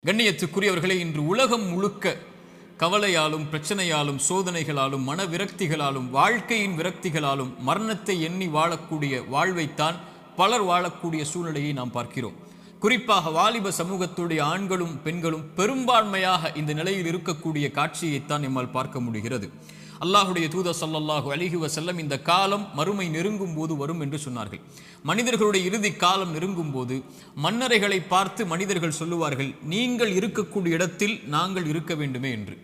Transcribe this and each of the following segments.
கண்ணியத்துக்குரியவர்களே, இன்று உலகம் முழுக்க கவலையாலும் பிரச்சனையாலும் சோதனைகளாலும் மன விரக்திகளாலும் வாழ்க்கையின் விரக்திகளாலும் மரணத்தை எண்ணி வாழக்கூடிய வாழ்வைத்தான் பலர் வாழக்கூடிய சூழ்நிலையை நாம் பார்க்கிறோம். குறிப்பாக வாலிப சமூகத்துடைய ஆண்களும் பெண்களும் பெரும்பான்மையாக இந்த நிலையில் இருக்கக்கூடிய காட்சியைத்தான் நம்மால் பார்க்க முடிகிறது. அல்லாஹுடைய தூதர் ஸல்லல்லாஹு அலைஹி வஸல்லம் இந்த காலம் மறுமை நெருங்கும் போது வரும் என்று சொன்னார்கள். மனிதர்களுடைய இறுதி காலம் நெருங்கும் போது மன்னரைகளை பார்த்து மனிதர்கள் சொல்லுவார்கள், நீங்கள் இருக்கக்கூடிய இடத்தில் நாங்கள் இருக்க வேண்டுமே என்று.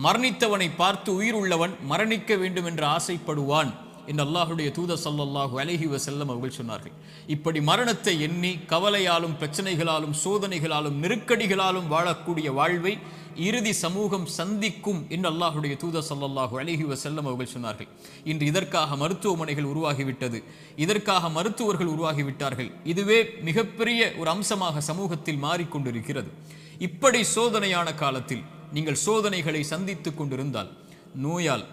மரணித்தவனை பார்த்து உயிர் உள்ளவன் மரணிக்க வேண்டும் என்று ஆசைப்படுவான் என்று அல்லாஹுடைய தூதர் ஸல்லல்லாஹு அலைஹி வஸல்லம் அவர்கள் சொன்னார்கள். இப்படி மரணத்தை எண்ணி கவலையாலும் பிரச்சனைகளாலும் சோதனைகளாலும் நெருக்கடிகளாலும் வாழக்கூடிய வாழ்வை இறுதி சமூகம் சந்திக்கும் என்று அல்லாஹுடைய தூதர் ஸல்லல்லாஹு அலைஹி வஸல்லம் அவர்கள் சொன்னார்கள். இன்று இதற்காக மருத்துவமனைகள் உருவாகிவிட்டது, இதற்காக மருத்துவர்கள் உருவாகிவிட்டார்கள். இதுவே மிகப்பெரிய ஒரு அம்சமாக சமூகத்தில் மாறிக்கொண்டிருக்கிறது. இப்படி சோதனையான காலத்தில் நீங்கள் சோதனைகளை சந்தித்துக் கொண்டிருந்தால், நோயால்,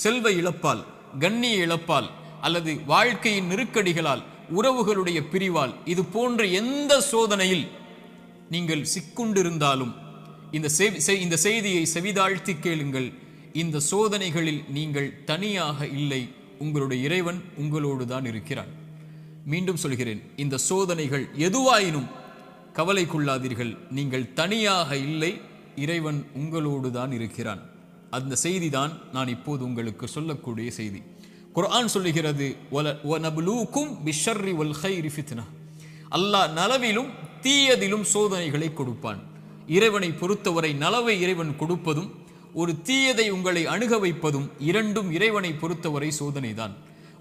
செல்வ இழப்பால், கண்ணிய இழப்பால் அல்லது வாழ்க்கையின் நெருக்கடிகளால், உறவுகளுடைய பிரிவால், இது போன்ற எந்த சோதனையில் நீங்கள் சிக்குண்டிருந்தாலும் இந்த செய்தியை செவிதாழ்த்தி கேளுங்கள். இந்த சோதனைகளில் நீங்கள் தனியாக இல்லை, உங்களுடைய இறைவன் உங்களோடு தான் இருக்கிறான். மீண்டும் சொல்கிறேன், இந்த சோதனைகள் எதுவாயினும் கவலை கொள்ளாதீர்கள், நீங்கள் தனியாக இல்லை, இறைவன் உங்களோடு தான் இருக்கிறான். அந்த செய்தி தான் நான் இப்போது உங்களுக்கு சொல்லக்கூடிய செய்தி. குர்ஆன் சொல்லுகிறது, வனப்லூக்கும் பிஷ்ஷர்ரி வல் கைரி ஃபித்னா. அல்லாஹ் நலவிலும் தீயதிலும் சோதனைகளை கொடுப்பான். இறைவனை பொறுத்தவரை நலவை இறைவன் கொடுப்பதும் ஒரு தீயதை உங்களை அணுக வைப்பதும் இரண்டும் இறைவனை பொறுத்தவரை சோதனைதான்.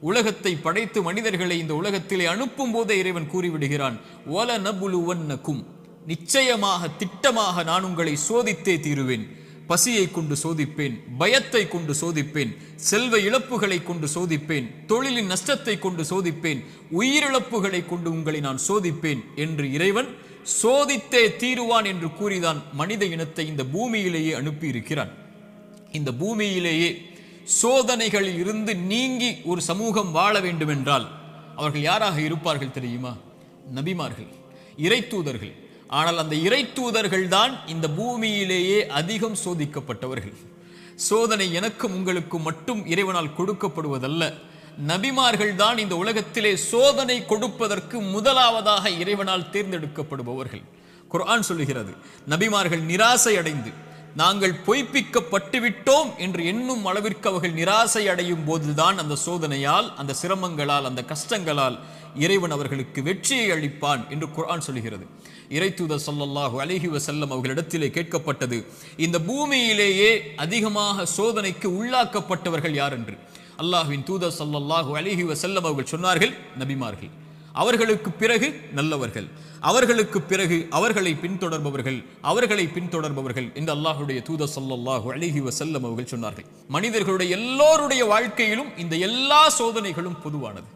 உலகத்தை படைத்து மனிதர்களை இந்த உலகத்திலே அனுப்பும் போதே இறைவன் கூறிவிடுகிறான், வலனப்லுவன்னக்கும், நிச்சயமாக திட்டமாக நான் உங்களை சோதித்தே தீருவேன். பசியை கொண்டு சோதிப்பேன், பயத்தை கொண்டு சோதிப்பேன், செல்வ இழப்புகளை கொண்டு சோதிப்பேன், தொழிலின் நஷ்டத்தை கொண்டு சோதிப்பேன், உயிரிழப்புகளை கொண்டு உங்களை நான் சோதிப்பேன் என்று இறைவன் சோதித்தே தீருவான் என்று கூறிதான் மனித இனத்தை இந்த பூமியிலேயே அனுப்பி இருக்கிறான். இந்த பூமியிலேயே சோதனைகளில் இருந்து நீங்கி ஒரு சமூகம் வாழ வேண்டும் என்றால் அவர்கள் யாராக இருப்பார்கள் தெரியுமா? நபிமார்கள், இறைத்தூதர்கள். ஆனால் அந்த இறைத்தூதர்கள் தான் இந்த பூமியிலேயே அதிகம் சோதிக்கப்பட்டவர்கள். சோதனை எனக்கும் உங்களுக்கும் மட்டும் இறைவனால் கொடுக்கப்படுவதல்ல, நபிமார்கள் தான் இந்த உலகத்திலே சோதனை கொடுப்பதற்கு முதலாவதாக இறைவனால் தேர்ந்தெடுக்கப்படுபவர்கள். குர்ஆன் சொல்லுகிறது, நபிமார்கள் நிராசை அடைந்து நாங்கள் பொய்ப்பிக்கப்பட்டு விட்டோம் என்று எண்ணும் அளவிற்கு அவர்கள் நிராசை அடையும் போதுதான் அந்த சோதனையால், அந்த சிரமங்களால், அந்த கஷ்டங்களால் இறைவன் அவர்களுக்கு வெற்றியை அளிப்பான் என்று குர்ஆன் சொல்லுகிறது. இறைத்தூதர் ஸல்லல்லாஹு அலைஹி வஸல்லம் அவர்களிடத்திலே கேட்கப்பட்டது, இந்த பூமியிலேயே அதிகமாக சோதனைக்கு உள்ளாக்கப்பட்டவர்கள் யார் என்று. அல்லாஹ்வின் தூதர் ஸல்லல்லாஹு அலைஹி வஸல்லம் அவர்கள் சொன்னார்கள், நபிமார்கள். அவர்களுக்கு பிறகு நல்லவர்கள், அவர்களுக்கு பிறகு அவர்களை பின்தொடர்பவர்கள் என்று அல்லாஹ்வுடைய தூதர் ஸல்லல்லாஹு அலைஹி வஸல்லம் அவர்கள் சொன்னார்கள். மனிதர்களுடைய எல்லோருடைய வாழ்க்கையிலும் இந்த எல்லா சோதனைகளும் பொதுவானது.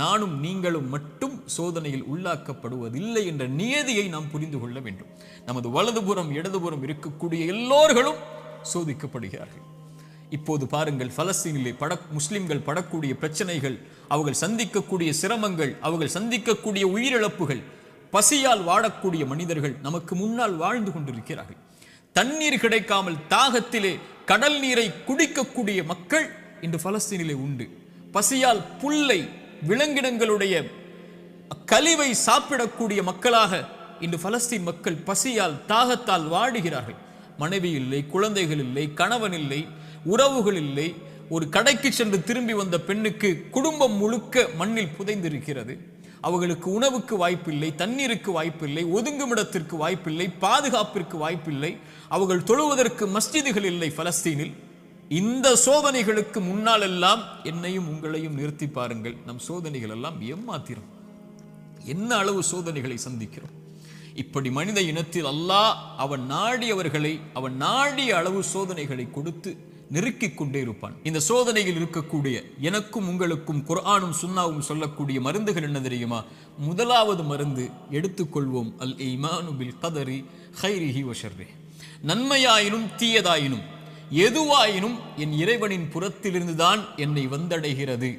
நானும் நீங்களும் மட்டும் சோதனையில் உள்ளாக்கப்படுவதில்லை என்ற நியதியை நாம் புரிந்து கொள்ள வேண்டும். நமது வலதுபுறம் இடதுபுறம் இருக்கக்கூடிய எல்லோர்களும் சோதிக்கப்படுகிறார்கள். இப்போது பாருங்கள், பலஸ்தீனிலே முஸ்லிம்கள் படக்கூடிய பிரச்சனைகள், அவர்கள் சந்திக்கக்கூடிய சிரமங்கள், அவர்கள் சந்திக்கக்கூடிய உயிரிழப்புகள், பசியால் வாடக்கூடிய மனிதர்கள் நமக்கு முன்னால் வாழ்ந்து கொண்டிருக்கிறார்கள். தண்ணீர் கிடைக்காமல் தாகத்திலே கடல் நீரை குடிக்கக்கூடிய மக்கள் இன்று பலஸ்தீனிலே உண்டு. பசியால் புல்லை, விலங்கினங்களுடைய கழிவை சாப்பிடக்கூடிய மக்களாக இன்று பலஸ்தீன் மக்கள் பசியால் தாகத்தால் வாடுகிறார்கள். மனைவி இல்லை, குழந்தைகள் இல்லை, கணவன் இல்லை, உறவுகள் இல்லை. ஒரு கடைக்கு சென்று திரும்பி வந்த பெண்ணுக்கு குடும்பம் முழுக்க மண்ணில் புதைந்திருக்கிறது. அவர்களுக்கு உணவுக்கு வாய்ப்பில்லை, தண்ணீருக்கு வாய்ப்பில்லை, ஒதுங்குமிடத்திற்கு வாய்ப்பில்லை, பாதுகாப்பிற்கு வாய்ப்பில்லை. அவர்கள் தொழுவதற்கு மஸ்ஜிதுகள் இல்லை பலஸ்தீனில். இந்த சோதனைகளுக்கு முன்னால் எல்லாம் என்னையும் உங்களையும் நிறுத்தி பாருங்கள். நம் சோதனைகள் எல்லாம் ஏமாத்திரம். என்ன அளவு சோதனைகளை சந்திக்கிறோம். இப்படி மனித இனத்தில் அல்லாஹ் அவன் நாடியவர்களை அவன் நாடிய அளவு சோதனைகளை கொடுத்து நெருக்கிக் கொண்டே இருப்பான். இந்த சோதனையில் இருக்கக்கூடிய எனக்கும் உங்களுக்கும் குர்ஆனும் சுன்னாவும் சொல்லக்கூடிய மருந்துகள் என்ன தெரியுமா? முதலாவது மருந்து எடுத்துக்கொள்வோம், அல் ஈமானு பில் கதரி கைரிஹி வ ஷர்ரிஹி. நன்மையாயினும் தீயதாயினும் எதுவாயினும் என் இறைவனின் புறத்திலிருந்துதான் என்னை வந்தடைகிறது.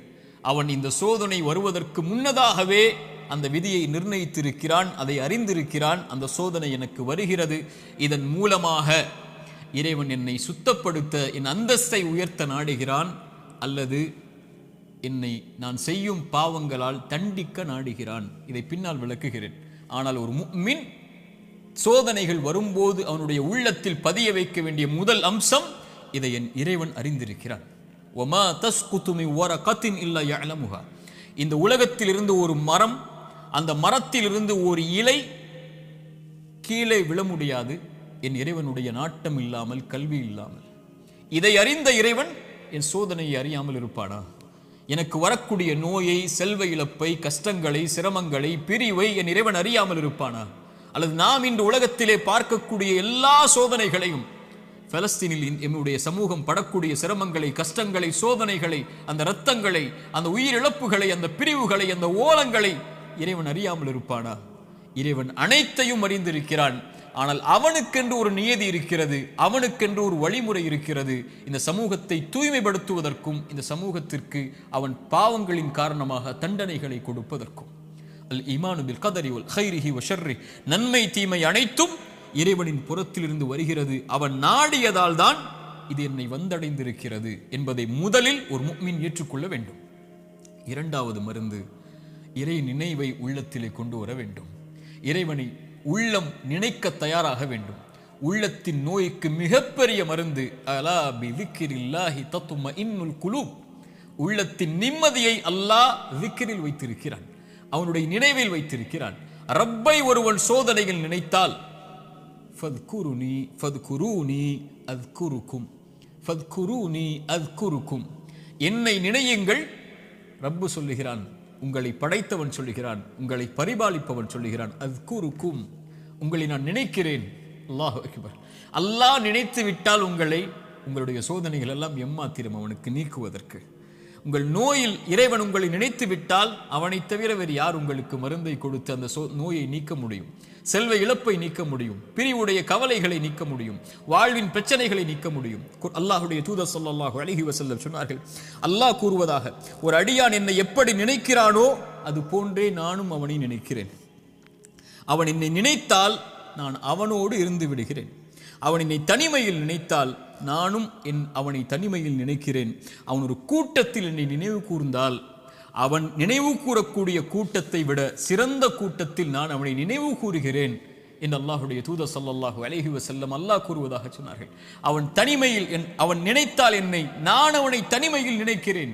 அவன் இந்த சோதனை வருவதற்கு முன்னதாகவே அந்த விதியை நிர்ணயித்திருக்கிறான், அதை அறிந்திருக்கிறான். அந்த சோதனை எனக்கு வருகிறது, இதன் மூலமாக இறைவன் என்னை சுத்தப்படுத்த, என் அந்தஸ்தை உயர்த்த நாடுகிறான், அல்லது என்னை நான் செய்யும் பாவங்களால் தண்டிக்க நாடுகிறான். இதை பின்னால் விளக்குகிறேன். ஆனால் ஒரு முஃமின் சோதனைகள் வரும்போது அவனுடைய உள்ளத்தில் பதிய வைக்க வேண்டிய முதல் அம்சம், இதை என் இறைவன் அறிந்திருக்கிறான். வமா தஸ்குது மின் வரகத்தின் இல்லா யஅலமுஹா. இந்த உலகத்தில் இருந்து ஒரு மரம், அந்த மரத்தில் இருந்து ஒரு இலை கீழே விழ முடியாது என் இறைவனுடைய நாட்டம் இல்லாமல், கல்வி இல்லாமல். இதை அறிந்த இறைவன் என் சோதனையை அறியாமல் இருப்பானா? எனக்கு வரக்கூடிய நோயை, செல்வ இழப்பை, கஷ்டங்களை, சிரமங்களை, பிரிவை என் இறைவன் அறியாமல் இருப்பானா? அல்லது நாம் இன்று உலகத்திலே பார்க்கக்கூடிய எல்லா சோதனைகளையும், பலஸ்தீனில் என்னுடைய சமூகம் படக்கூடிய சிரமங்களை, கஷ்டங்களை, சோதனைகளை, அந்த இரத்தங்களை, அந்த உயிரிழப்புகளை, அந்த பிரிவுகளை, அந்த ஓலங்களை இறைவன் அறியாமல் இருப்பானா? இறைவன் அனைத்தையும் அறிந்திருக்கிறான். ஆனால் அவனுக்கென்று ஒரு நியதி இருக்கிறது, அவனுக்கென்று ஒரு வழிமுறை இருக்கிறது. இந்த சமூகத்தை தூய்மைப்படுத்துவதற்கும், இந்த சமூகத்திற்கு அவன் பாவங்களின் காரணமாக தண்டனைகளை கொடுப்பதற்கும். அல் ஈமானு பில் கதரி வல் கைரிஹி வ ஷர்ரி, நன்மை தீமை அனைத்தும் இறைவனின் புறத்திலிருந்து வருகிறது. அவன் நாடியதால் தான் இது என்னை வந்தடைந்திருக்கிறது என்பதை முதலில் ஒரு முஃமின் ஏற்றுக்கொள்ள வேண்டும். இரண்டாவது மருந்து, இறை நினைவை உள்ளத்திலே கொண்டு வர வேண்டும். இறைவனை உள்ளம் நினைக்க தயாராக வேண்டும். உள்ளத்தின் நோய்க்கு மிகப்பெரிய மருந்து அலா பி திக்ரில்லாஹி தத்மஇன்னுல் குலூப். உள்ளத்தின் நிம்மதியை அல்லாஹ் திக்ரில் வைத்திருக்கிறான், அவனுடைய நினைவில் வைத்திருக்கிறான். ரப்பை ஒருவன் சோதனையில் நினைத்தால் ஃபத்குருனி ஃபத்குரூனி அத்குருக்கும், ஃபத்குரூனி அத்குருக்கும், என்னை நினையுங்கள். ரப்பு சொல்லுகிறான், உங்களை படைத்தவன் சொல்லுகிறான், உங்களை பரிபாலிப்பவன் சொல்லுகிறான், அத்குருக்கும், உங்களை நான் நினைக்கிறேன். அல்லாஹு அக்பர். அல்லாஹ் நினைத்து விட்டால் உங்களுடைய சோதனைகள் எல்லாம் எம்மாத்திரம் அவனுக்கு நீக்குவதற்கு. உங்கள் நோயில் இறைவன் உங்களை நினைத்து விட்டால் அவனை தவிர வேறு யார் உங்களுக்கு மருந்தை கொடுத்து அந்த நோயை நீக்க முடியும்? செல்வ இழப்பை நீக்க முடியும், பிரிவுடைய கவலைகளை நீக்க முடியும், வாழ்வின் பிரச்சனைகளை நீக்க முடியும். அல்லாஹுடைய தூதர் ஸல்லல்லாஹு அலைஹி வஸல்லம் சொன்னார்கள், அல்லாஹ் கூறுவதாக, ஒரு அடியான் என்னை எப்படி நினைக்கிறானோ அது போன்றே நானும் அவனை நினைக்கிறேன். அவன் என்னை நினைத்தால் நான் அவனோடு இருந்து விடுகிறேன். அவன் என்னை தனிமையில் நினைத்தால் நானும் அவனை தனிமையில் நினைக்கிறேன். அவன் ஒரு கூட்டத்தில் என்னை நினைவு கூர்ந்தால் அவன் நினைவு கூறக்கூடிய கூட்டத்தை விட சிறந்த கூட்டத்தில் நான் அவனை நினைவு கூறுகிறேன் என்று அல்லாஹுடைய தூதர் ஸல்லல்லாஹு அலைஹி வஸல்லம் அல்லாஹ் கூறுவதாக சொன்னார்கள். அவன் தனிமையில் அவன் நினைத்தால் என்னை, நான் அவனை தனிமையில் நினைக்கிறேன்.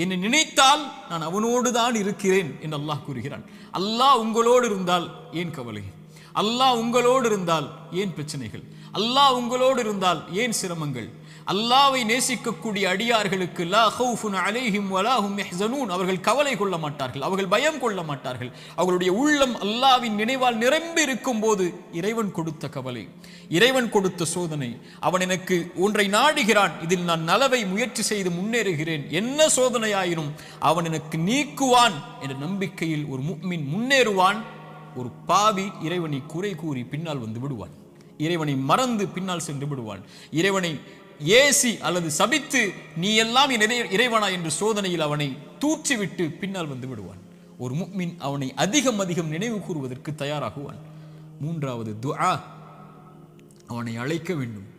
என்னை நினைத்தால் நான் அவனோடு தான் இருக்கிறேன் என்று அல்லாஹ் கூறுகிறான். அல்லாஹ் உங்களோடு இருந்தால் ஏன் கவலை? அல்லாஹ் உங்களோடு இருந்தால் ஏன் பிரச்சனைகள்? அல்லாஹ் உங்களோடு இருந்தால் ஏன் சிரமங்கள்? அல்லாஹ்வை நேசிக்கக்கூடிய அடியார்களுக்கு லா ஹவுஃபுன் அலைஹிம் வலா ஹும் யஹ்ஸனூன், அவர்கள் கவலை கொள்ள மாட்டார்கள், அவர்கள் பயம் கொள்ள மாட்டார்கள். அவர்களுடைய உள்ளம் அல்லாஹ்வின் நினைவால் நிரம்பி இருக்கும் போது இறைவன் கொடுத்த கவலை, இறைவன் கொடுத்த சோதனை, அவன் எனக்கு ஒன்றை நாடுகிறான், இதில் நான் நலவை முயற்சி செய்து முன்னேறுகிறேன், என்ன சோதனையாயினும் அவன் எனக்கு நீக்குவான் என்ற நம்பிக்கையில் ஒரு முஃமின் முன்னேறுவான். ஒரு பாவி இறைவனை குறை கூறி பின்னால் வந்து விடுவான், இறைவனை மறந்து பின்னால் சென்று விடுவான், இறைவனை ஏசி அல்லது சபித்து நீ எல்லாம் இறைவனா என்று சோதனையில் அவனை தூற்றிவிட்டு பின்னால் வந்து விடுவான். ஒரு முஃமின் அவனை அதிகம் அதிகம் நினைவு கூறுவதற்கு தயாராகுவான். மூன்றாவது துஆ, அவனை அழைக்க வேண்டும்,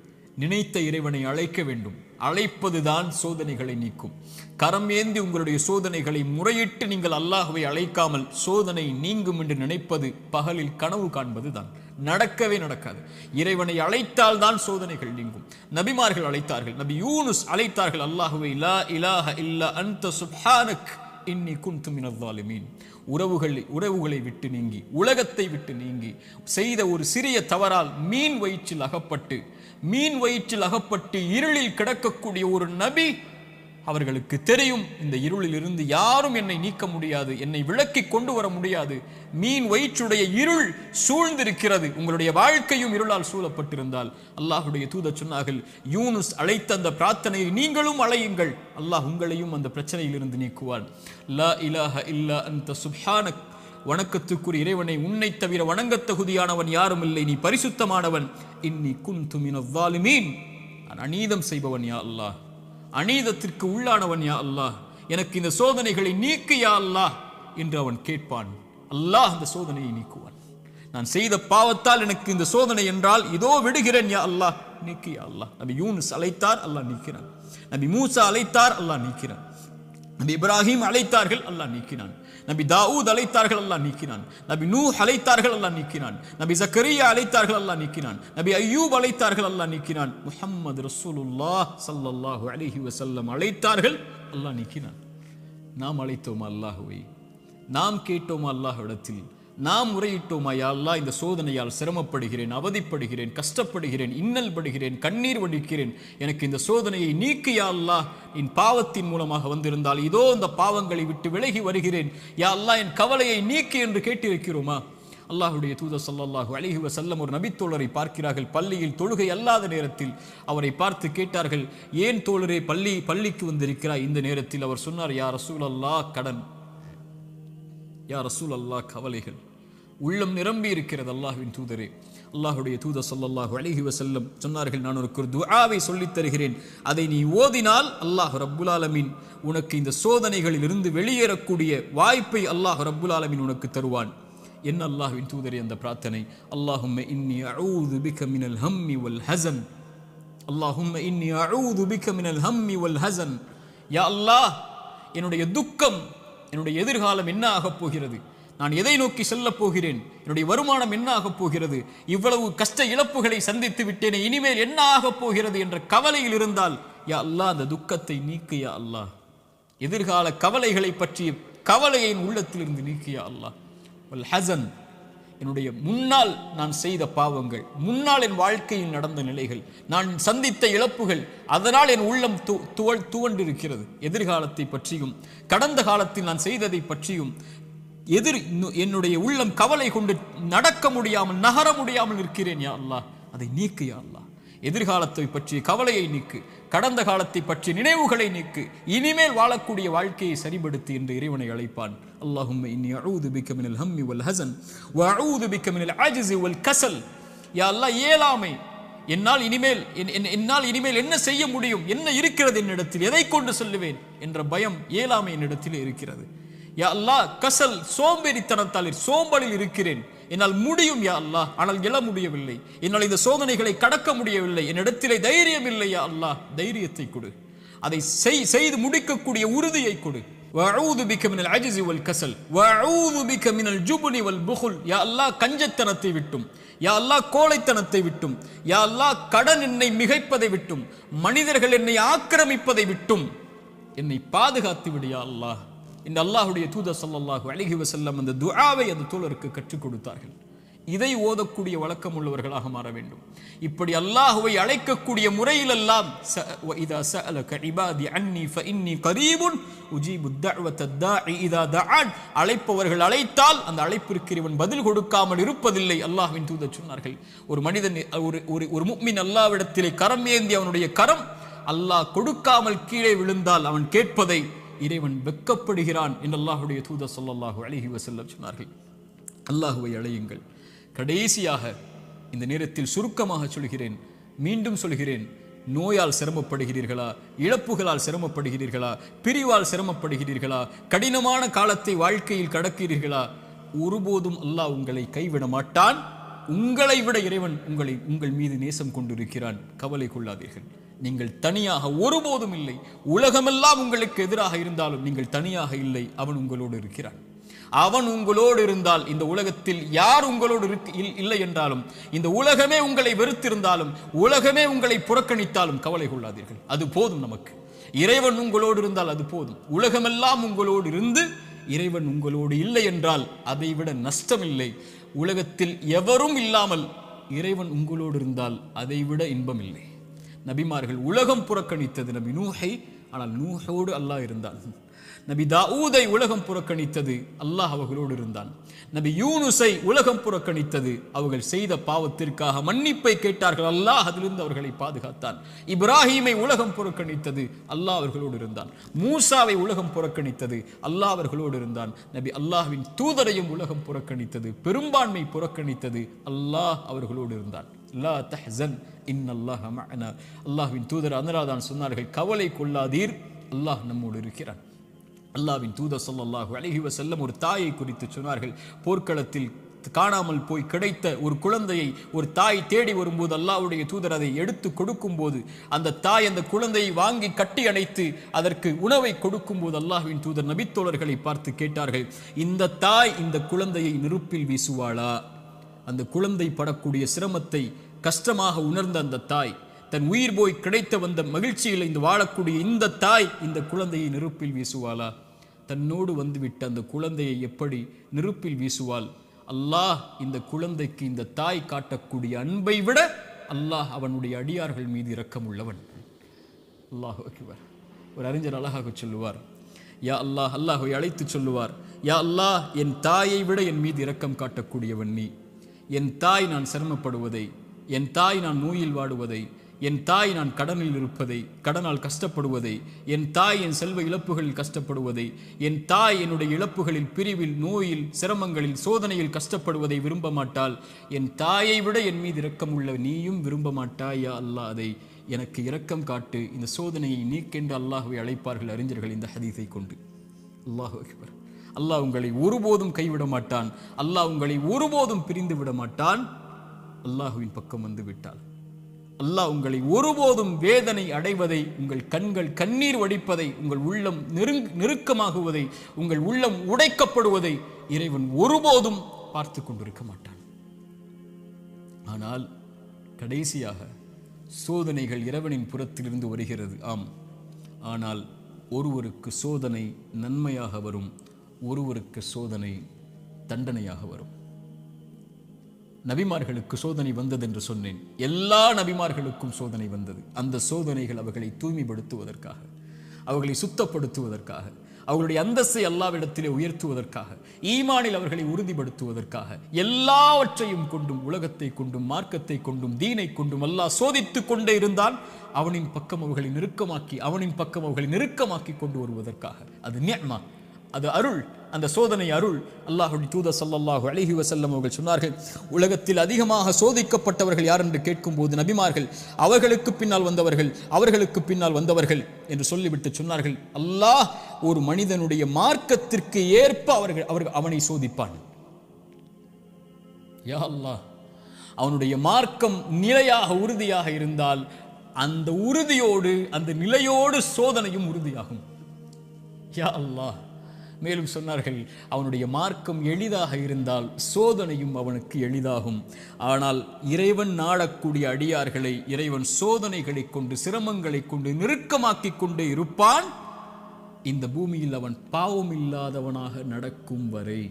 நினைத்த இறைவனை அழைக்க வேண்டும். அழைப்பதுதான் சோதனைகளை நீக்கும். கரம் ஏந்தி உங்களுடைய சோதனைகளை முறையிட்டு நீங்கள் அல்லாஹ்வை அழைக்காமல் சோதனை நீங்கும் என்று நினைப்பது பகலில் கனவு காண்பதுதான், நடக்கவே நடக்காது. இறைவனை அழைத்தால் தான் சோதனைகள் நீங்கும். நபிமார்கள் அழைத்தார்கள், நபி யூனுஸ் அழைத்தார்கள் அல்லாஹ்வை, லா இலாஹ இல்லா அன்த சுப்ஹானக் இன்னி குன்து மினல் ஸாலிமீன். உறவுகளை விட்டு நீங்கி, உலகத்தை விட்டு நீங்கி செய்த ஒரு சிறிய தவறால் மீன் வயிற்றில் அகப்பட்டு இருளில் கிடக்கக்கூடிய ஒரு நபி, அவர்களுக்கு தெரியும் இந்த இருளில் இருந்து யாரும் என்னை நீக்க முடியாது, என்னை விளக்கி கொண்டு வர முடியாது, மீன் வயிற்றுடைய இருள் சூழ்ந்திருக்கிறது, உங்களுடைய வாழ்க்கையும் இருளால் சூழப்பட்டிருந்தால் அல்லாஹுடைய தூதர் சொன்னார்கள், யூனுஸ் அழைத்த அந்த பிரார்த்தனையை நீங்களும் அழையுங்கள், அல்லாஹ் உங்களையும் அந்த பிரச்சனையில் இருந்து நீக்குவான். லா இலாஹ இல்லா அன்த சுப்ஹானக், வணக்கத்துக்குரிய இறைவனை, உன்னை தவிர வணங்கத் தகுதியானவன் யாரும் இல்லை, நீ பரிசுத்தமானவன். இன்னி குன்து மினல் ஸாலிமீன், நான் அநீதம் செய்பவன் யா அல்லாஹ், அநீதத்திற்கு உள்ளானவன் யா அல்லாஹ், எனக்கு இந்த சோதனைகளை நீக்கு யா அல்லாஹ் என்று அவன் கேட்பான். அல்லாஹ் அந்த சோதனையை நீக்குவான். நான் செய்த பாவத்தால் எனக்கு இந்த சோதனை என்றால் இதோ விடுகிறேன் யா அல்லாஹ், நீக்கு யா அல்லாஹ். நபி யூனுஸ் அழைத்தார், அல்லாஹ் நீக்கிறான். நபி மூசா அழைத்தார், அல்லாஹ் நீக்கிறான். நபி இப்ராஹிம் அழைத்தார்கள், அல்லாஹ் நீக்கினான். நபி தாவூத் அழைத்தார்கள், அல்லாஹ் நீக்கினான். நபி நூஹ் அழைத்தார்கள், அல்லாஹ் நீக்கினான். நபி ஜக்கரியா அழைத்தார்கள், அல்லாஹ் நீக்கினான். நபி அய்யூப் அழைத்தார்கள், அல்லாஹ் நீக்கினான். முஹம்மது ரசூலுல்லாஹ் ஸல்லல்லாஹு அலைஹி வஸல்லம் அழைத்தார்கள், அல்லாஹ் நீக்கினான். நாம் அழைத்தோமா அல்லாஹ்வை? நாம் கேட்டோமா அல்லாஹ்விடத்தில்? நாம் முறையிட்டோமா, யா அல்லாஹ் இந்த சோதனையால் சிரமப்படுகிறேன், அவதிப்படுகிறேன், கஷ்டப்படுகிறேன், இன்னல் படுகிறேன், கண்ணீர் வடிக்கிறேன், எனக்கு இந்த சோதனையை நீக்கு யா அல்லாஹ். என் பாவத்தின் மூலமாக வந்திருந்தால் இதோ இந்த பாவங்களை விட்டு விலகி வருகிறேன் யா அல்லாஹ், என் கவலையை நீக்கு என்று கேட்டிருக்கிறோமா? அல்லாஹ்வுடைய தூதர் ஸல்லல்லாஹு அலைஹி வஸல்லம் ஒரு நபித்தோழரை பார்க்கிறார்கள். பள்ளியில் தொழுகை அல்லாத நேரத்தில் அவரை பார்த்து கேட்டார்கள், ஏன் தோழரே பள்ளிக்கு வந்திருக்கிறாய் இந்த நேரத்தில்? அவர் சொன்னார், யா ரசூல் அல்லாஹ், கடன், யா ரசூல் அல்லாஹ், கவலைகள், உள்ளம் நிரம்பி இருக்கிறது அல்லாஹ்வின் தூதரே. அல்லாஹ்வுடைய தூதர் ஸல்லல்லாஹு அலைஹி வஸல்லம் சொன்னார்கள், நான் உனக்கு ஒரு துஆவை சொல்லித் தருகிறேன், அதை நீ ஓதினால் அல்லாஹ் ரப்புல் ஆலமீன் உனக்கு இந்த சோதனைகளில் இருந்து வெளியேறக்கூடிய வாய்ப்பை அல்லாஹ் ரப்புல் ஆலமீன் உனக்கு தருவான். என்ன அல்லாஹ்வின் தூதரே அந்த பிரார்த்தனை? அல்லாஹும்ம இன்னி அஊது பிக மினல் ஹம்மி வல் ஹஸன், அல்லாஹும்ம இன்னி அஊது பிக மினல் ஹம்மி வல் ஹஸன். யா அல்லாஹ், என்னுடைய துக்கம், என்னுடைய எதிர்காலம் என்ன ஆகப் போகிறது, நான் எதை நோக்கி செல்லப் போகிறேன், என்னுடைய வருமானம் என்ன ஆகப் போகிறது, இவ்வளவு கஷ்ட இழப்புகளை சந்தித்து விட்டேனே, இனிமேல் என்ன ஆகப் போகிறது என்ற கவலையில் இருந்தால் யா அல்லாஹ் அந்த துக்கத்தை நீக்கு யா அல்லாஹ். எதிர்கால கவலைகளை பற்றிய கவலையை உள்ளத்திலிருந்து நீக்கு யா அல்லாஹ். வல் ஹஸன், என்னுடைய முன்னால் நான் செய்த பாவங்கள், முன்னால் என் வாழ்க்கையில் நடந்த நிலைகள், நான் சந்தித்த இழப்புகள், அதனால் என் உள்ளம் துவண்டிருக்கிறது. எதிர்காலத்தை பற்றியும் கடந்த காலத்தில் நான் செய்ததை பற்றியும் என்னுடைய உள்ளம் கவலை கொண்டு நடக்க முடியாமல், நகர முடியாமல் இருக்கிறேன் யா அல்லாஹ், அதை நீக்கு யா அல்லாஹ். எதிர்காலத்தை பற்றிய கவலையை நீக்கு, கடந்த காலத்தை பற்றிய நினைவுகளை நீக்கு, இனிமேல் வாழக்கூடிய வாழ்க்கையை சரிபடுத்து என்று இறைவனை அழைப்பான். அல்லாஹும்ம இன்னி அஊது பிக மினல் ஹம்மி வல் ஹஸன் வ அஊது பிக மினல் அஜ்ஸி வல் கஸல். யா அல்லாஹ், இயலாமை, என்னால் இனிமேல் என்ன செய்ய முடியும், என்ன இருக்கிறது என்னிடத்தில், எதை கொண்டு செல்லுவேன் என்ற பயம், இயலாமை என்னிடத்தில் இருக்கிறது. யா அல்லாஹ், கசல், சோம்பேறித்தனத்தால் சோம்பலில் இருக்கிறேன், என்னால் முடியும் யா அல்லாஹ், ஆனால் எழ முடியவில்லை, என்னால் இந்த சோதனைகளை கடக்க முடியவில்லை, என்னிடத்திலே தைரியம் இல்லை யா அல்லாஹ், தைரியத்தை கொடு, அதை செய்து முடிக்கக்கூடிய உறுதியை கொடு. வஅஊது பிக மினல் அஜ்ஸி வல் கஸல் வஅஊது பிக மினல் ஜுப்னி வல் புகுல். யா அல்லாஹ், கஞ்சத்தனத்தை விட்டும், யா அல்லாஹ் கோழைத்தனத்தை விட்டும், யா அல்லாஹ் கடன் என்னை மிகைப்பதை விட்டும், மனிதர்கள் என்னை ஆக்கிரமிப்பதை விட்டும் என்னை பாதுகாத்து விடு யா அல்லாஹ். இந்த அல்லாஹ்வுடைய தூதர் ஸல்லல்லாஹு அலைஹி வஸல்லம் அந்த துஆவை அந்த தோழருக்கு கற்றுக் கொடுத்தார்கள். இதை ஓதக்கூடிய வழக்கம் உள்ளவர்களாக மாற வேண்டும். இப்படி அல்லாஹ்வை அழைக்கக்கூடிய முறையிலெல்லாம் இதா சஅலக இபாதி அன்னி ஃபஇன்னி கரீபுன் உஜீபு தஅவத தாஇ இதா தஆன். அழைப்பவர்கள் அழைத்தால் அந்த அழைப்பிற்கு இவன் பதில் கொடுக்காமல் இருப்பதில்லை. அல்லாஹ்வின் தூதர் சொன்னார்கள், ஒரு மனிதன், ஒரு முஃமின் அல்லாஹ்விடத்திலே கரம் ஏந்தி அவனுடைய கரம் அல்லாஹ் கொடுக்காமல் கீழே விழுந்தால் அவன் கேட்பதை இறைவன் வெட்கப்படுகிறான் என்று அல்லாஹ்வுடைய தூதர் ஸல்லல்லாஹு அலைஹி வஸல்லம் சொன்னார்கள். அல்லாஹ்வை அழையுங்கள். கடைசியாக இந்த நேரத்தில் சுருக்கமாக சொல்கிறேன், மீண்டும் சொல்கிறேன், நோயால் சிரமப்படுகிறீர்களா, இழப்புகளால் சிரமப்படுகிறீர்களா, பிரிவால் சிரமப்படுகிறீர்களா, கடினமான காலத்தை வாழ்க்கையில் கடக்கிறீர்களா, ஒருபோதும் அல்லாஹ் உங்களை கைவிட மாட்டான். உங்களை விட இறைவன் உங்கள் மீது நேசம் கொண்டிருக்கிறான். கவலை கொள்ளாதீர்கள். நீங்கள் தனியாக ஒருபோதும் இல்லை. உலகமெல்லாம் உங்களுக்கு எதிராக இருந்தாலும் நீங்கள் தனியாக இல்லை. அவன் உங்களோடு இருக்கிறான். அவன் உங்களோடு இருந்தால், இந்த உலகத்தில் யார் உங்களோடு இல்லை என்றாலும், இந்த உலகமே உங்களை வெறுத்திருந்தாலும், உலகமே உங்களை புறக்கணித்தாலும் கவலை கொள்ளாதீர்கள். அது போதும் நமக்கு. இறைவன் உங்களோடு இருந்தால் அது போதும். உலகமெல்லாம் உங்களோடு இருந்து இறைவன் உங்களோடு இல்லை என்றால் அதைவிட நஷ்டம் இல்லை. உலகத்தில் எவரும் இல்லாமல் இறைவன் உங்களோடு இருந்தால் அதைவிட இன்பம் இல்லை. நபிமார்கள் உலகம் புறக்கணித்தது நபி நூஹை, ஆனால் நூஹோடு அல்லாஹ் இருந்தான். நபி தாவூதை உலகம் புறக்கணித்தது, அல்லாஹ் அவர்களோடு இருந்தான். நபி யூனுஸை உலகம் புறக்கணித்தது, அவர்கள் செய்த பாவத்திற்காக மன்னிப்பை கேட்டார்கள், அல்லாஹ் அதிலிருந்து அவர்களை பாதுகாத்தான். இப்ராஹீமை உலகம் புறக்கணித்தது, அல்லாஹ் அவர்களோடு இருந்தான். மூசாவை உலகம் புறக்கணித்தது, அல்லாஹ் அவர்களோடு இருந்தான். நபி அல்லாஹ்வின் தூதரையும் உலகம் புறக்கணித்தது, பெரும்பான்மை புறக்கணித்தது, அல்லாஹ் அவர்களோடு இருந்தான். லா தஹ்சன் இன்னல்லாஹ மஅனா. அல்லாஹ்வின் தூதர் அதனால்தான் சொன்னார்கள், கவலை கொள்ளாதீர், அல்லாஹ் நம்மோடு இருக்கிறான். அல்லாஹ்வின் தூதர் ஸல்லல்லாஹு அலைஹி வஸல்லம் ஒரு தாயை குறித்து சொன்னார்கள். போர்க்களத்தில் காணாமல் போய் கிடைத்த ஒரு குழந்தையை ஒரு தாய் தேடி வரும்போது அல்லாஹ்வுடைய தூதர் அதை எடுத்து கொடுக்கும்போது அந்த தாய் அந்த குழந்தையை வாங்கி கட்டி அணைத்து அதற்கு உணவை கொடுக்கும்போது அல்லாஹ்வின் தூதர் நபித்தோழர்களை பார்த்து கேட்டார்கள், இந்த தாய் இந்த குழந்தையை நெருப்பில் வீசுவாளா? அந்த குழந்தை படக்கூடிய சிரமத்தை கஷ்டமாக உணர்ந்த அந்த தாய், தன் உயிர் போய் கிடைத்த வந்த மகிழ்ச்சியில் இந்த வாழக்கூடிய இந்த தாய் இந்த குழந்தையை நெருப்பில் வீசுவாளா? தன்னோடு வந்துவிட்ட அந்த குழந்தையை எப்படி நெருப்பில் வீசுவாள்? அல்லாஹ் இந்த குழந்தைக்கு இந்த தாய் காட்டக்கூடிய அன்பை விட அல்லாஹ் அவனுடைய அடியார்கள் மீது இரக்கம் உள்ளவன். அல்லாஹ் அக்பர். ஒரு அறிஞர் அழகாக சொல்லுவார், யா அல்லாஹ், அல்லாஹ்வை அழைத்து சொல்லுவார், யா அல்லாஹ், என் தாயை விட என் மீது இரக்கம் காட்டக்கூடியவன் நீ. என் தாய் நான் சிரமப்படுவதை, என் தாய் நான் நோயில் வாடுவதை, என் தாய் நான் கடனில் இருப்பதை, கடனால் கஷ்டப்படுவதை, என் தாய் என் செல்வ இழப்புகளில் கஷ்டப்படுவதை, என் தாய் என்னுடைய இழப்புகளில், பிரிவில், நோயில், சிரமங்களில், சோதனையில் கஷ்டப்படுவதை விரும்ப மாட்டாள். என் தாயை விட என் மீது இரக்கம் உள்ள நீயும் விரும்ப மாட்டாயா அல்லாஹ், அதை எனக்கு இரக்கம் காட்டு, இந்த சோதனையை நீக்கென்று அல்லாஹ்வை அழைப்பார்கள் அறிஞர்கள் இந்த ஹதீஸை கொண்டு. அல்லாஹு அக்பர். அல்லாஹ் உங்களை ஒருபோதும் கைவிட மாட்டான். அல்லாஹ் உங்களை ஒருபோதும் பிரிந்து விட மாட்டான். அல்லாஹுவின் பக்கம் வந்து விட்டால் அல்லாஹ் உங்களை ஒருபோதும் வேதனை அடைவதை, உங்கள் கண்கள் கண்ணீர் வடிப்பதை, உங்கள் உள்ளம் நெருக்கமாகுவதை, உங்கள் உள்ளம் உடைக்கப்படுவதை இறைவன் ஒருபோதும் பார்த்து கொண்டிருக்க மாட்டான். ஆனால் கடைசியாக சோதனைகள் இறைவனின் புறத்திலிருந்து வருகிறது, ஆம். ஆனால் ஒருவருக்கு சோதனை நன்மையாக வரும், ஒருவருக்கு சோதனை தண்டனையாக வரும். நபிமார்களுக்கு சோதனை வந்தது என்று சொன்னேன். எல்லா நபிமார்களுக்கும் சோதனை வந்தது. அந்த சோதனைகள் அவர்களை தூய்மைப்படுத்துவதற்காக, அவர்களை சுத்தப்படுத்துவதற்காக, அவர்களுடைய அந்தஸ்தை அல்லாஹ்விடத்திலே உயர்த்துவதற்காக, ஈமானில் அவர்களை உறுதிப்படுத்துவதற்காக, எல்லாவற்றையும் கொண்டும், உலகத்தை கொண்டும், மார்க்கத்தை கொண்டும், தீனை கொண்டும் அல்லாஹ் சோதித்துக் கொண்டே இருந்தால் அவனின் பக்கம் அவர்களை நெருக்கமாக்கி, அவனின் பக்கம் அவர்களை நெருக்கமாக்கி கொண்டு வருவதற்காக. அது நிஅமா, அது அருள். அந்த சோதனை அருள். அல்லாஹ்வுடைய தூதர் ஸல்லல்லாஹு அலைஹி வஸல்லம் அவர்கள் சொன்னார்கள், உலகத்தில் அதிகமாக சோதிக்கப்பட்டவர்கள் யார் என்று கேட்கும்போது நபிமார்கள், அவர்களுக்கு பின்னால் வந்தவர்கள், அவர்களுக்கு பின்னால் வந்தவர்கள் என்று சொல்லிவிட்டு சொன்னார்கள், அல்லாஹ் ஒரு மனிதனுடைய மார்க்கத்திற்கு ஏற்ப அவனை சோதிப்பான். யா அல்லாஹ், அவனுடைய மார்க்கம் நிலையாக உறுதியாக இருந்தால் அந்த உறுதியோடு, அந்த நிலையோடு சோதனையும் உறுதியாகும். யா அல்லாஹ். மேலும் சொன்னார்கள், அவனுடைய மார்க்கம் எளிதாக இருந்தால் சோதனையும் அவனுக்கு எளிதாகும். ஆனால் இறைவன் நாடக்கூடிய அடியார்களை இறைவன் சோதனைகளை கொண்டு, சிரமங்களை கொண்டு நெருக்கமாக்கி கொண்டே இருப்பான், இந்த பூமியில் அவன் பாவம் இல்லாதவனாக நடக்கும் வரை.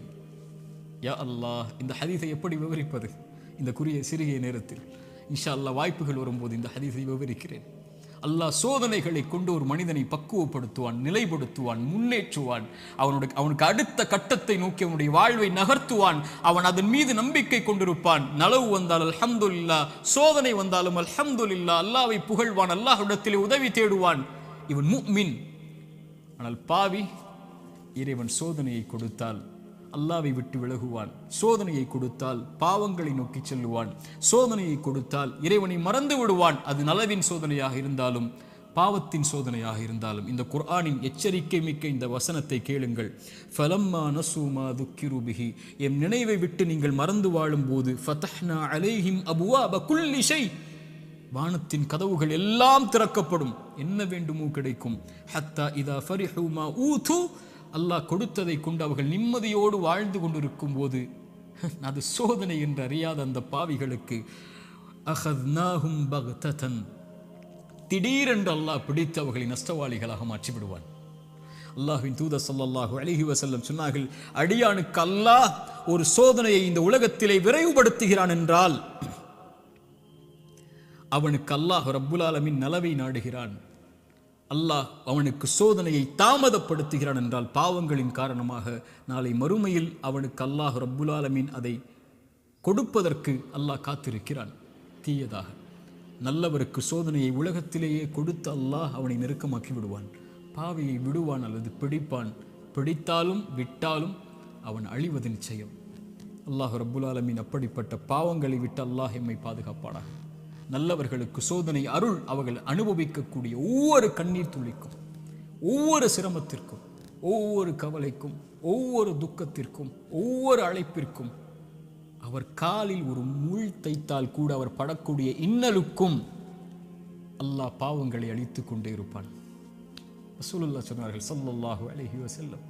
யா அல்லாஹ், இந்த ஹதீஸை எப்படி விவரிப்பது இந்த சிறிய நேரத்தில்? இன்ஷா அல்லாஹ் வாய்ப்புகள் வரும்போது இந்த ஹதீஸை விவரிக்கிறேன். அல்லாஹ் சோதனைகளை கொண்டு ஒரு மனிதனை பக்குவப்படுத்துவான், நிலைப்படுத்துவான், முன்னேற்றுவான். அவனுக்கு அடுத்த கட்டத்தை நோக்கி அவனுடைய வாழ்வை நகர்த்துவான். அவன் அதன் மீது நம்பிக்கை கொண்டிருப்பான். நலவு வந்தால் அல்ஹம்துலில்லாஹ், சோதனை வந்தாலும் அல்ஹம்துலில்லாஹ், அல்லாஹ்வை புகழ்வான், அல்லாஹ்விடத்திலே உதவி தேடுவான். இவன் முஃமின். ஆனால் பாவி, இறைவன் சோதனையை கொடுத்தால் அல்லாஹ்வை விட்டு விலகுவான், சோதனையை கொடுத்தால் பாவங்களை நோக்கி செல்லுவான், சோதனையை கொடுத்தால் இறைவனை மறந்து விடுவான். அது நலவின் சோதனையாக இருந்தாலும் பாவத்தின் சோதனையாக இருந்தாலும். இந்த குர்ஆனின் எச்சரிக்கை மிக்க இந்த வசனத்தை கேளுங்கள். ஃபலம்மா நஸூமா துக்கிரு பிஹி, எம் நினைவை விட்டு நீங்கள் மறந்து வாழும் போது, ஃபதஹ்னா அலைஹிம் அபுவாப குல்லி ஷை, வானத்தின் கதவுகள் எல்லாம் திறக்கப்படும், என்ன வேண்டுமோ கிடைக்கும். ஹத்தா இதா ஃபரிஹு மா ஊது, அல்லாஹ் கொடுத்ததை கொண்டு அவர்கள் நிம்மதியோடு வாழ்ந்து கொண்டிருக்கும் போது, அது சோதனை என்று அறியாத அந்த பாவிகளுக்கு அஹத்னாஹும் பக்ததன், திடீரென்று அல்லாஹ் பிடித்து அவர்களை நஷ்டவாளிகளாக மாற்றிவிடுவான். அல்லாஹ்வின் தூதர் ஸல்லல்லாஹு அலைஹி வஸல்லம் சொன்னார்கள், அடியானுக்கு அல்லாஹ் ஒரு சோதனையை இந்த உலகத்திலே விரைவுபடுத்துகிறான் என்றால் அவனுக்கு அல்லாஹ் ரப்புல் ஆலமீன் நலவை நாடுகிறான். அல்லாஹ் அவனுக்கு சோதனையை தாமதப்படுத்துகிறான் என்றால் பாவங்களின் காரணமாக நாளை மறுமையில் அவனுக்கு அல்லாஹ் ரப்புல் ஆலமீன் அதை கொடுப்பதற்கு அல்லாஹ் காத்திருக்கிறான். தீயதாக நல்லவருக்கு சோதனையை உலகத்திலேயே கொடுத்து அல்லாஹ் அவனை நெருக்கமாக்கி விடுவான். பாவியை விடுவான் அல்லது பிடிப்பான். பிடித்தாலும் விட்டாலும் அவன் அழிவது நிச்சயம். அல்லாஹ் ரப்புல் ஆலமீன் அப்படிப்பட்ட பாவங்களை விட்டு அல்லாஹ் எம்மை பாதுகாப்பானாக. நல்லவர்களுக்கு சோதனை அருள். அவர்கள் அனுபவிக்கக்கூடிய ஒவ்வொரு கண்ணீர் துளிக்கும், ஒவ்வொரு சிரமத்திற்கும், ஒவ்வொரு கவலைக்கும், ஒவ்வொரு துக்கத்திற்கும், ஒவ்வொரு அழைப்பிற்கும், அவர் காலில் ஒரு முள் தைத்தால் கூட அவர் படக்கூடிய இன்னலுக்கும் அல்லாஹ் பாவங்களை அழித்துக் கொண்டே இருப்பான். ரசூலுல்லாஹ் சொன்னார்கள் ஸல்லல்லாஹு அலைஹி வஸல்லம்.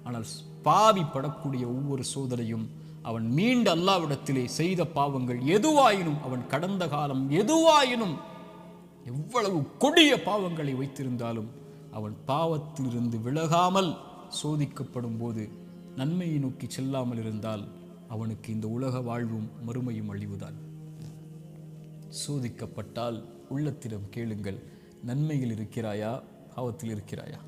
ஆனால் பாவி படக்கூடிய ஒவ்வொரு சோதனையும் அவன் மீண்டு அல்லாஹ்விடத்திலே செய்த பாவங்கள் எதுவாயினும், அவன் கடந்த காலம் எதுவாயினும், எவ்வளவு கொடிய பாவங்களை வைத்திருந்தாலும் அவன் பாவத்திலிருந்து விலகாமல் சோதிக்கப்படும் போது நன்மையை நோக்கி செல்லாமல் இருந்தால் அவனுக்கு இந்த உலக வாழ்வும் மறுமையும் அழிவுதான். சோதிக்கப்பட்டால் உள்ளத்திடம் கேளுங்கள், நன்மையில் இருக்கிறாயா, பாவத்தில் இருக்கிறாயா?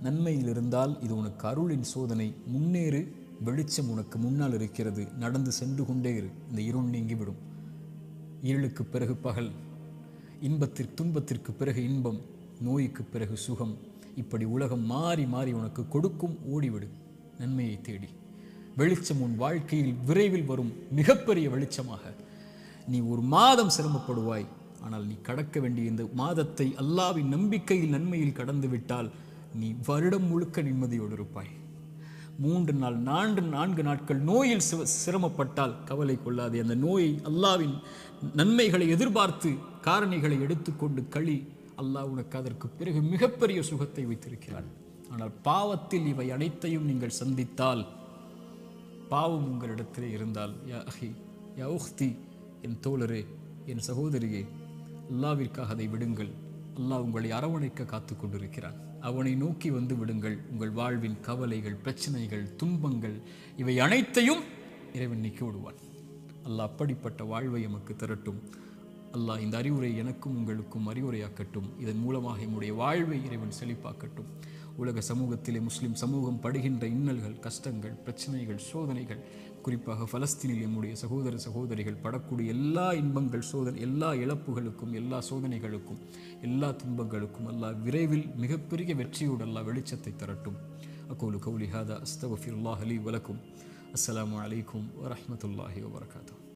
நன்மையில் இருந்தால் இது உனக்கு அருளின் சோதனை, முன்னேறு, வெளிச்சம் உனக்கு முன்னால் இருக்கிறது, நடந்து சென்று கொண்டே இரு, இந்த இருள் நீங்கிவிடும். இருளுக்கு பிறகு பகல், துன்பத்திற்கு பிறகு இன்பம், நோய்க்கு பிறகு சுகம், இப்படி உலகம் மாறி மாறி உனக்கு கொடுக்கும். ஓடிவிடு நன்மையை தேடி. வெளிச்சம் உன் வாழ்க்கையில் விரைவில் வரும், மிகப்பெரிய வெளிச்சமாக. நீ ஒரு மாதம் சிரமப்படுவாய், ஆனால் நீ கடக்க வேண்டிய இந்த மாதத்தை அல்லாஹ்வின் நம்பிக்கையில் நன்மையில் கடந்து விட்டால் நீ வருடம் முழுக்க நிம்மதியோடு இருப்பாய். 3 நாள் 4 நாட்கள் நோயில் சிரமப்பட்டால் கவலை கொள்ளாதே. அந்த நோயை அல்லாஹ்வின் நன்மைகளை எதிர்பார்த்து காரணிகளை எடுத்துக்கொண்டு களி, அல்லாஹ் உனக்கு அதற்கு பிறகு மிகப்பெரிய சுகத்தை வைத்திருக்கிறான். ஆனால் பாவத்தில் இவை அனைத்தையும் நீங்கள் சந்தித்தால், பாவம் உங்களிடத்திலே இருந்தால், யா அஹி யா உஹ்தி, என் தோழரே, என் சகோதரியே, அல்லாஹ்விற்காக அதை விடுங்கள். அல்லாஹ் உங்களை அரவணைக்க காத்து கொண்டிருக்கிறான். அவனை நோக்கி வந்து விடுங்கள். உங்கள் வாழ்வின் கவலைகள், பிரச்சனைகள், துன்பங்கள் இவை அனைத்தையும் இறைவன் நீக்கி விடுவான். அல்லாஹ் அப்படிப்பட்ட வாழ்வை எமக்கு தரட்டும். அல்லாஹ் இந்த அறிவுரை எனக்கும் உங்களுக்கும் அறிவுரையாக்கட்டும். இதன் மூலமாக என்னுடைய வாழ்வை இறைவன் செழிப்பாக்கட்டும். உலக சமூகத்திலே முஸ்லிம் சமூகம் படுகின்ற இன்னல்கள், கஷ்டங்கள், பிரச்சனைகள், சோதனைகள், குறிப்பாக பலஸ்தீனில் நம்முடைய சகோதர சகோதரிகள் படக்கூடிய எல்லா இன்பங்கள், எல்லா இழப்புகளுக்கும், எல்லா சோதனைகளுக்கும், எல்லா துன்பங்களுக்கும் அல்லாஹ் விரைவில் மிகப்பெரிய வெற்றியோடு அல்லாஹ் வெளிச்சத்தை தரட்டும். அகூலு கௌலி ஹாதா அஸ்தக்ஃபிருல்லாஹ் லீ வலக்கும். அஸ்ஸலாமு அலைக்கும் வரஹ்மத்துல்லாஹி வபரகாத்துஹு.